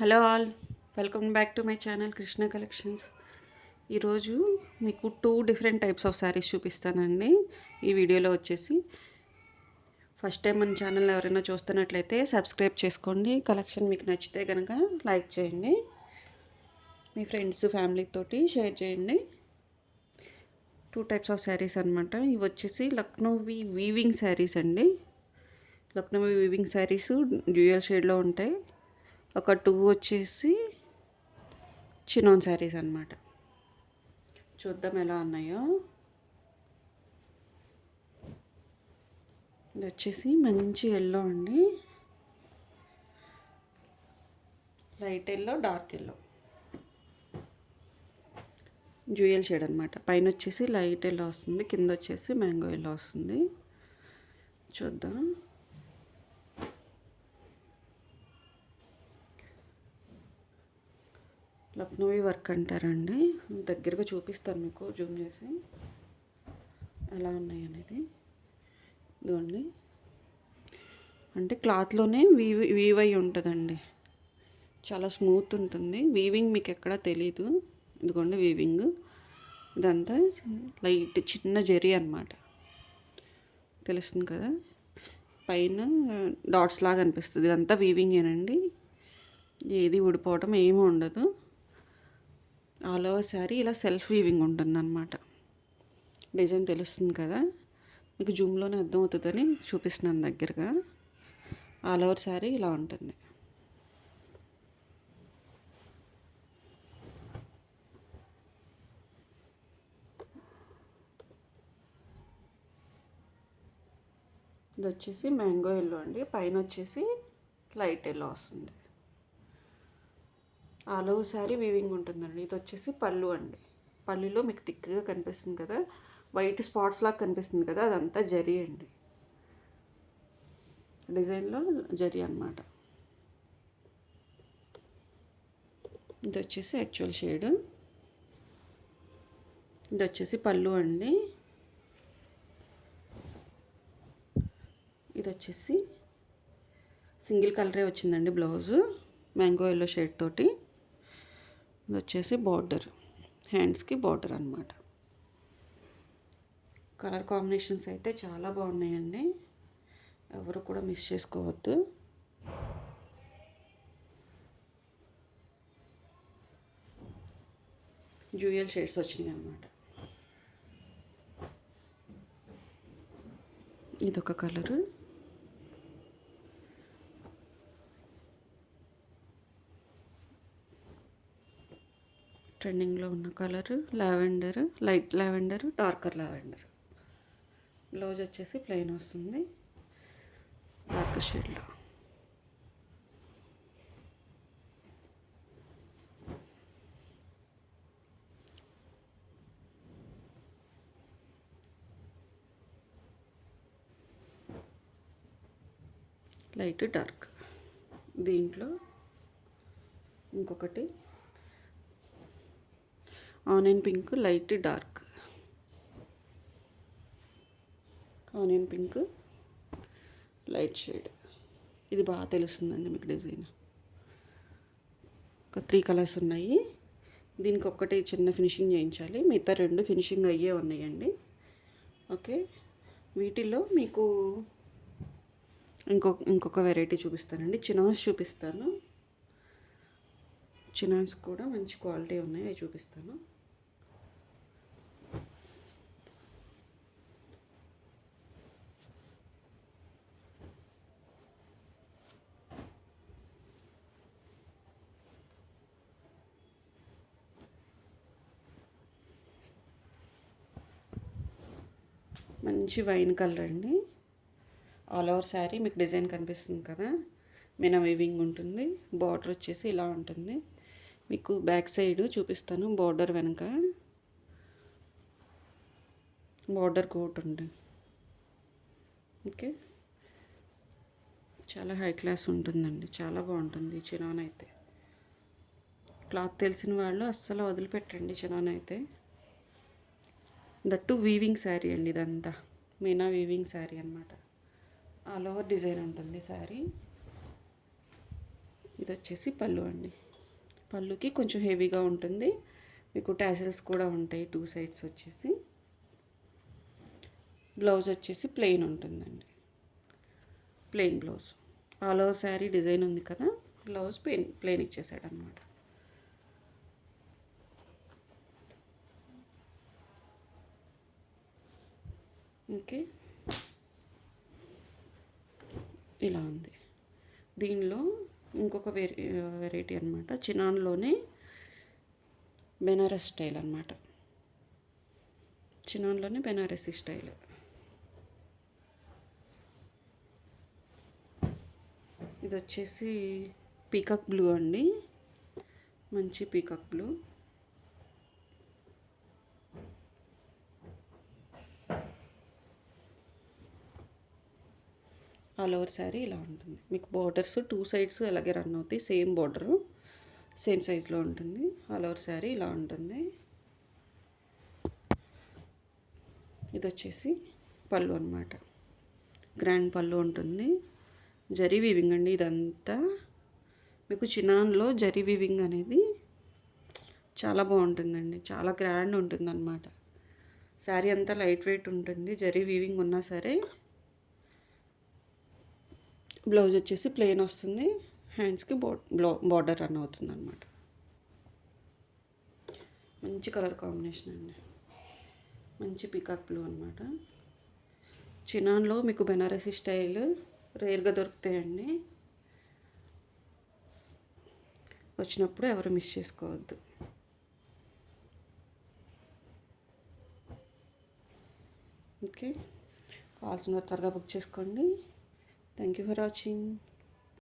Hello all, welcome back to my channel Krishna collections. ఈరోజు మీకు two different types of saris చూపిస్తానండి. ఈ వీడియోలో వచ్చేసి ఫస్ట్ టైం మన ఛానల్ ఎవరైనా చూస్తున్నట్లయితే సబ్స్క్రైబ్ చేసుకోండి. కలెక్షన్ మీకు నచ్చితే కనుక లైక్ చేయండి, మీ ఫ్రెండ్స్ ఫ్యామిలీ తోటి షేర్ చేయండి. టూ టైప్స్ ఆఫ్ శారీస్ అనమాట. ఇవి వచ్చేసి లక్నోవి వీవింగ్ శారీస్ అండి. లక్నోవి వీవింగ్ శారీస్ డ్యూయల్ షేడ్లో ఉంటాయి. ఒక టూ వచ్చేసి చినాన్ శారీస్ అనమాట. చూద్దాం ఎలా ఉన్నాయో. ఇది వచ్చేసి మంచి ఎల్లో అండి, light yellow, dark yellow, dual shade అనమాట. పైన వచ్చేసి లైట్ ఎల్లో వస్తుంది, కింద వచ్చేసి మ్యాంగో ఎల్లో వస్తుంది. చూద్దాం. లక్నోవి వర్క్ అంటారండి. దగ్గరగా చూపిస్తాను మీకు జూమ్ చేసి ఎలా ఉన్నాయి అనేది. ఇదిగోండి, అంటే క్లాత్లోనే వీవ్ అయి ఉంటుందండి. చాలా స్మూత్ ఉంటుంది. వీవింగ్ మీకు ఎక్కడా తెలీదు. ఇదిగోండి వీవింగ్. ఇదంతా లైట్ చిన్న జెరీ అనమాట. తెలుస్తుంది కదా, పైన డాట్స్ లాగా అనిపిస్తుంది. ఇదంతా వీవింగేనండి, ఏది ఊడిపోవటం ఏమీ ఉండదు. ఆల్ ఓవర్ శారీ ఇలా సెల్ఫ్ వీవింగ్ ఉంటుందన్నమాట. డిజైన్ తెలుస్తుంది కదా మీకు, జూమ్లోనే అర్థమవుతుందని చూపిస్తున్నాను దగ్గరగా. ఆల్ ఓవర్ శారీ ఇలా ఉంటుంది. ఇది వచ్చేసి మ్యాంగో ఎల్లో అండి, పైన వచ్చేసి లైట్ ఎల్లో వస్తుంది. ఆల్ ఓవర్ శారీ వీవింగ్ ఉంటుందండి. ఇది వచ్చేసి పళ్ళు అండి. పళ్ళులో మీకు థిక్గా కనిపిస్తుంది కదా, వైట్ స్పాట్స్ లాగా కనిపిస్తుంది కదా, అదంతా జరీ అండి. డిజైన్లో జరీ అనమాట. ఇది వచ్చేసి యాక్చువల్ షేడ్. ఇది వచ్చేసి పళ్ళు అండి. ఇది వచ్చేసి సింగిల్ కలరే వచ్చిందండి బ్లౌజు, మ్యాంగో ఎల్లో షేడ్ తోటి. ఇది వచ్చేసి బార్డర్, హ్యాండ్స్కి బార్డర్ అనమాట. కలర్ కాంబినేషన్స్ అయితే చాలా బాగున్నాయండి, ఎవరు కూడా మిస్ చేసుకోవద్దు. డ్యూయల్ షేడ్స్ వచ్చినాయి అనమాట. ఇదొక కలరు, ట్రెండింగ్లో ఉన్న colour lavender, light lavender, darker lavender. Blouse వచ్చేసి ప్లెయిన్ వస్తుంది డార్క్ షేడ్లో. Light dark. దీంట్లో ఇంకొకటి onion pink, light dark, onion pink, light shade. ఇది బాగా తెలుస్తుందండి మీకు డిజైన్. ఒక 3 కలర్స్ ఉన్నాయి. దీనికి ఒక్కటి చిన్న ఫినిషింగ్ చేయించాలి, మిగతా 2 ఫినిషింగ్ అయ్యే ఉన్నాయండి. ఓకే, వీటిల్లో మీకు ఇంకొక వెరైటీ చూపిస్తానండి. చినాన్స్ చూపిస్తాను. చినాన్స్ కూడా మంచి క్వాలిటీ ఉన్నాయి, అవి చూపిస్తాను. మంచి వైన్ కలర్ అండి. ఆల్ ఓవర్ శారీ మీకు డిజైన్ కనిపిస్తుంది కదా, మీనా వీవింగ్ ఉంటుంది. బార్డర్ వచ్చేసి ఇలా ఉంటుంది. మీకు బ్యాక్ సైడ్ చూపిస్తాను. బార్డర్ వెనక బార్డర్ కోట్ ఉంది. ఓకే, చాలా హై క్లాస్ ఉంటుందండి, చాలా బాగుంటుంది ఈ చినాన్ అయితే. క్లాత్ తెలిసిన వాళ్ళు అస్సలు వదిలిపెట్టండి చినాన్ అయితే. దట్టు వీవింగ్ శారీ అండి, ఇదంతా మీనా వీవింగ్ శారీ అనమాట. ఆల్ ఓవర్ డిజైన్ ఉంటుంది శారీ. ఇది వచ్చేసి పళ్ళు అండి. పళ్ళుకి కొంచెం హెవీగా ఉంటుంది. మీకు టాసిల్స్ కూడా ఉంటాయి 2 సైడ్స్ వచ్చేసి. బ్లౌజ్ వచ్చేసి ప్లెయిన్ ఉంటుందండి. Plain blouse. All over sari design ఉంది కదా, బ్లౌజ్ ప్లెయిన్ ఇచ్చేసాడు అనమాట. ఓకే, ఇలా ఉంది. దీనిలో ఇంకొక వెరైటీ అనమాట. చినాన్లోనే బెనారస్ స్టైల్ అనమాట. చినాన్లోనే బెనారసీ స్టైల్. ఇది వచ్చేసి పీకాక్ బ్లూ అండి. మంచి peacock blue. All over sari ఇలా ఉంటుంది. మీకు బార్డర్స్ 2 సైడ్స్ అలాగే రన్ అవుతాయి. సేమ్ బార్డరు సేమ్ సైజులో ఉంటుంది. ఆల్ ఓవర్ శారీ ఇలా ఉంటుంది. ఇది వచ్చేసి పళ్ళు అనమాట. గ్రాండ్ పళ్ళు ఉంటుంది. జరీ వీవింగ్ అండి ఇదంతా. మీకు చినాన్లో జరీ వీవింగ్ అనేది చాలా బాగుంటుందండి. చాలా గ్రాండ్ ఉంటుంది అనమాట. శారీ అంతా లైట్ వెయిట్ ఉంటుంది. జరీ వీవింగ్ ఉన్నా సరే. బ్లౌజ్ వచ్చేసి ప్లెయిన్ వస్తుంది. హ్యాండ్స్కి బార్డర్ రన్ అవుతుంది అనమాట. మంచి కలర్ కాంబినేషన్ అండి. మంచి పీకాక్ బ్లూ అనమాట. చినాన్లో మీకు బెనారసీ స్టైల్ రేర్గా దొరుకుతాయండి. వచ్చినప్పుడు ఎవరు మిస్ చేసుకోవద్దు. ఓకే, కావాల్సిన త్వరగా బుక్ చేసుకోండి. Thank you for watching.